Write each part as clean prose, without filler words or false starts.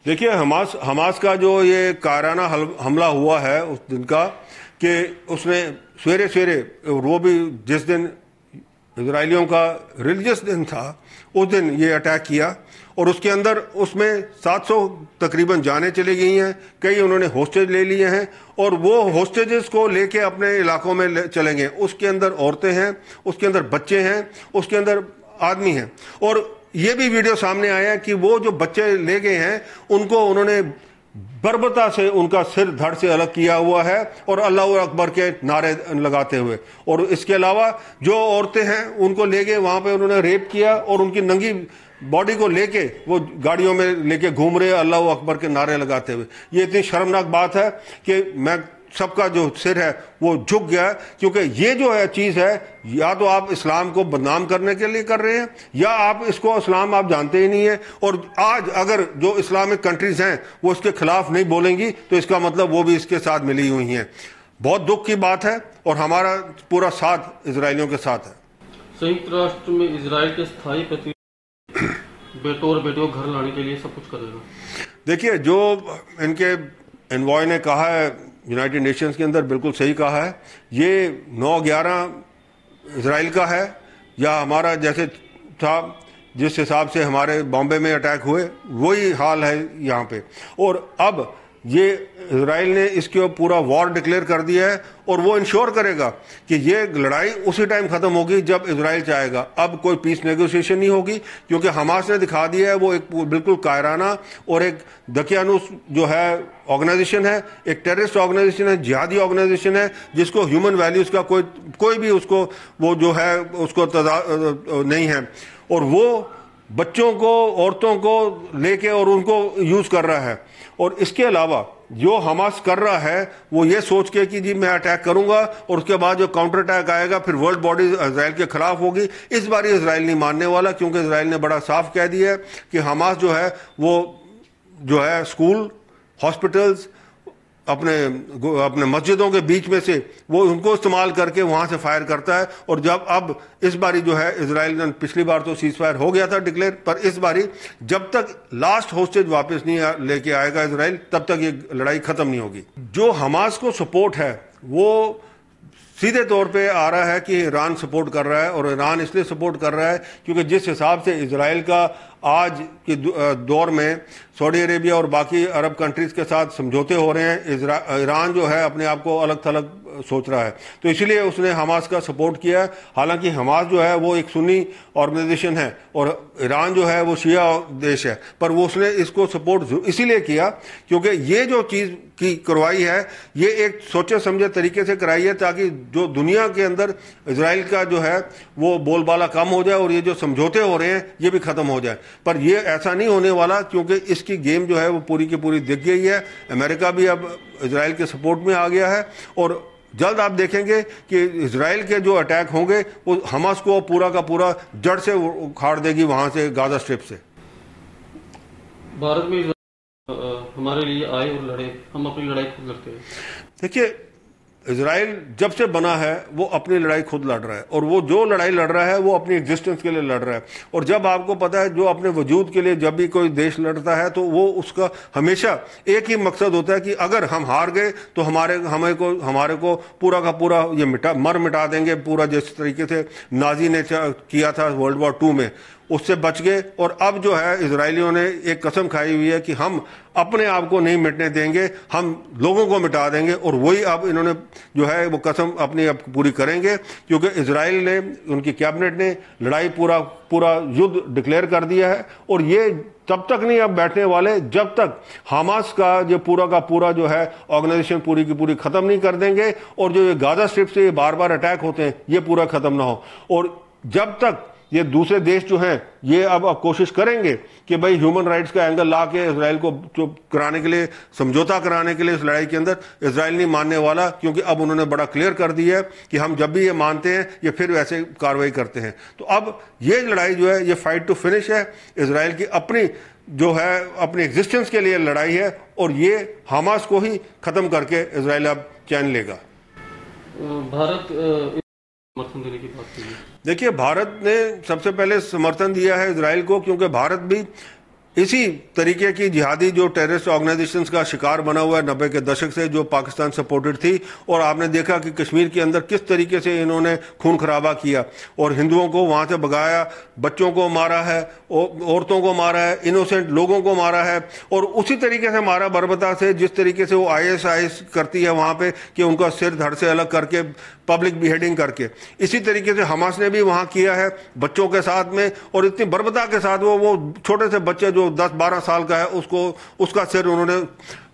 देखिए, हमास का जो ये कायराना हमला हुआ है उस दिन का, कि उसने सवेरे सवेरे, वो भी जिस दिन इजरायलियों का रिलीजियस दिन था उस दिन ये अटैक किया, और उसके अंदर उसमें 700 तकरीबन जानें चली गई हैं, कई उन्होंने होस्टेज ले लिए हैं, और वो होस्टेजेस को लेके अपने इलाकों में चले गए। उसके अंदर औरतें हैं, उसके अंदर बच्चे हैं, उसके अंदर आदमी हैं। और ये भी वीडियो सामने आया कि वो जो बच्चे ले गए हैं उनको उन्होंने बर्बरता से उनका सिर धड़ से अलग किया हुआ है, और अल्लाह अकबर के नारे लगाते हुए। और इसके अलावा जो औरतें हैं उनको ले गए, वहां पे उन्होंने रेप किया, और उनकी नंगी बॉडी को लेके वो गाड़ियों में लेके घूम रहे अल्लाह अकबर के नारे लगाते हुए। ये इतनी शर्मनाक बात है कि मैं सबका जो सिर है वो झुक गया, क्योंकि ये जो है चीज है, या तो आप इस्लाम को बदनाम करने के लिए कर रहे हैं, या आप इसको इस्लाम आप जानते ही नहीं है। और आज अगर जो इस्लामिक कंट्रीज हैं वो इसके खिलाफ नहीं बोलेंगी तो इसका मतलब वो भी इसके साथ मिली हुई हैं। बहुत दुख की बात है, और हमारा पूरा साथ इजरायलियों के साथ है। संयुक्त राष्ट्र में इजराइल के स्थायी प्रतिनिधि बेटों और बेटियों को घर लाने के लिए सब कुछ करेगा। देखिए, जो इनके एनवॉय ने कहा है यूनाइटेड नेशंस के अंदर, बिल्कुल सही कहा है। ये 9/11 इजराइल का है, या हमारा जैसे था, जिस हिसाब से हमारे बॉम्बे में अटैक हुए वही हाल है यहाँ पे। और अब ये इजराइल ने इसके ऊपर पूरा वॉर डिक्लेयर कर दिया है, और वो इंश्योर करेगा कि ये लड़ाई उसी टाइम खत्म होगी जब इजराइल चाहेगा। अब कोई पीस नेगोशिएशन नहीं होगी, क्योंकि हमास ने दिखा दिया है वो एक बिल्कुल कायराना और एक दकियानुस जो है ऑर्गेनाइजेशन है, एक टेररिस्ट ऑर्गेनाइजेशन है, जिहादी ऑर्गेनाइजेशन है, जिसको ह्यूमन वैल्यूज का कोई भी उसको वो जो है उसको नहीं है। और वो बच्चों को, औरतों को लेके और उनको यूज कर रहा है। और इसके अलावा जो हमास कर रहा है वो ये सोच के कि जी मैं अटैक करूंगा, और उसके बाद जो काउंटर अटैक आएगा फिर वर्ल्ड बॉडी इजराइल के खिलाफ होगी। इस बार इजराइल नहीं मानने वाला, क्योंकि इजराइल ने बड़ा साफ कह दिया है कि हमास जो है वो जो है स्कूल, हॉस्पिटल्स, अपने मस्जिदों के बीच में से वो उनको इस्तेमाल करके वहां से फायर करता है। और जब अब इस बारी जो है इजराइल ने, पिछली बार तो सीज फायर हो गया था डिक्लेयर, पर इस बारी जब तक लास्ट होस्टेज वापस नहीं लेके आएगा इजराइल, तब तक ये लड़ाई खत्म नहीं होगी। जो हमास को सपोर्ट है वो सीधे तौर पे आ रहा है कि ईरान सपोर्ट कर रहा है, और ईरान इसलिए सपोर्ट कर रहा है क्योंकि जिस हिसाब से इजराइल का आज के दौर में सऊदी अरेबिया और बाकी अरब कंट्रीज के साथ समझौते हो रहे हैं, ईरान जो है अपने आप को अलग थलग सोच रहा है, तो इसलिए उसने हमास का सपोर्ट किया है। हालांकि हमास जो है वो एक सुन्नी ऑर्गेनाइजेशन है और ईरान जो है वो शिया देश है, पर वो उसने इसको सपोर्ट इसीलिए किया क्योंकि ये जो चीज़ की करवाई है ये एक सोचे समझे तरीके से कराई है, ताकि जो दुनिया के अंदर इजराइल का जो है वो बोलबाला कम हो जाए और ये जो समझौते हो रहे हैं ये भी खत्म हो जाए। पर ये ऐसा नहीं होने वाला, क्योंकि इसकी गेम जो है वो पूरी की पूरी दिख गई है। अमेरिका भी अब इजराइल के सपोर्ट में आ गया है, और जल्द आप देखेंगे कि इजराइल के जो अटैक होंगे वो हमास को पूरा का पूरा जड़ से उखाड़ देगी, वहां से गाजा स्ट्रिप से। भारत में हमारे लिए आए और लड़े, हम अपनी लड़ाई खुद लड़ते हैं। देखिए, इजराइल जब से बना है वो अपनी लड़ाई खुद लड़ रहा है, और वो जो लड़ाई लड़ रहा है वो अपनी एग्जिस्टेंस के लिए लड़ रहा है। और जब आपको पता है जो अपने वजूद के लिए जब भी कोई देश लड़ता है तो वो उसका हमेशा एक ही मकसद होता है कि अगर हम हार गए तो हमारे को पूरा का पूरा ये मिटा देंगे, पूरा जिस तरीके से नाजी ने किया था वर्ल्ड वॉर 2 में, उससे बच गए। और अब जो है इजरायलियों ने एक कसम खाई हुई है कि हम अपने आप को नहीं मिटने देंगे, हम लोगों को मिटा देंगे। और वही अब इन्होंने जो है वो कसम अपनी अब पूरी करेंगे, क्योंकि इजराइल ने, उनकी कैबिनेट ने लड़ाई पूरा युद्ध डिक्लेयर कर दिया है। और ये तब तक नहीं अब बैठने वाले जब तक हमास का जो पूरा का पूरा जो है ऑर्गेनाइजेशन पूरी की पूरी खत्म नहीं कर देंगे, और जो ये गाजा स्ट्रिप से बार बार अटैक होते हैं ये पूरा खत्म ना हो। और जब तक ये दूसरे देश जो हैं ये अब कोशिश करेंगे कि भाई ह्यूमन राइट्स का एंगल ला के इजराइल को चुप कराने के लिए, समझौता कराने के लिए इस लड़ाई के अंदर, इजराइल नहीं मानने वाला, क्योंकि अब उन्होंने बड़ा क्लियर कर दिया है कि हम जब भी ये मानते हैं ये फिर वैसे कार्रवाई करते हैं। तो अब ये लड़ाई जो है ये फाइट टू फिनिश है, इजराइल की अपनी जो है अपनी एग्जिस्टेंस के लिए लड़ाई है, और ये हमास को ही खत्म करके इजराइल अब चैन लेगा। भारत समर्थन देने की बात की। देखिए, भारत ने सबसे पहले समर्थन दिया है इजराइल को, क्योंकि भारत भी इसी तरीके की जिहादी जो टेररिस्ट ऑर्गेनाइजेशंस का शिकार बना हुआ है 90 के दशक से, जो पाकिस्तान सपोर्टेड थी। और आपने देखा कि कश्मीर के अंदर किस तरीके से इन्होंने खून खराबा किया और हिंदुओं को वहां से भगाया, बच्चों को मारा है, औरतों को मारा है, इनोसेंट लोगों को मारा है। और उसी तरीके से मारा बर्बरता से, जिस तरीके से वो आईएसआईएस करती है वहां पे कि उनका सिर धड़ से अलग करके पब्लिक बिहेडिंग करके, इसी तरीके से हमास ने भी वहां किया है बच्चों के साथ में। और इतनी बर्बरता के साथ वो छोटे से बच्चे जो 10-12 साल का है उसका सिर उन्होंने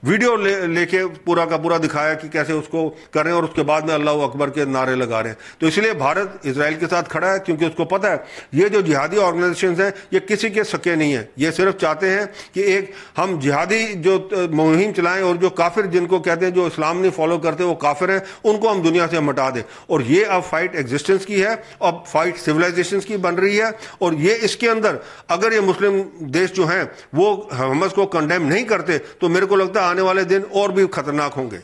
वीडियो लेके पूरा का पूरा दिखाया कि कैसे उसको करें, और उसके बाद में अल्लाह अकबर के नारे लगा रहे हैं। तो इसलिए भारत इजराइल के साथ खड़ा है, क्योंकि उसको पता है ये जो जिहादी ऑर्गेनाइजेशंस हैं ये किसी के सके नहीं है। ये सिर्फ चाहते हैं कि एक हम जिहादी जो मुहिम चलाएं, और जो काफिर जिनको कहते हैं जो इस्लाम नहीं फॉलो करते वो काफिर हैं, उनको हम दुनिया से मिटा दें। और ये अब फाइट एग्जिस्टेंस की है, अब फाइट सिविलाइजेशन की बन रही है। और ये इसके अंदर अगर ये मुस्लिम देश जो हैं वो हमास को कंडेम नहीं करते तो मेरे को लगता है आने वाले दिन और भी खतरनाक होंगे।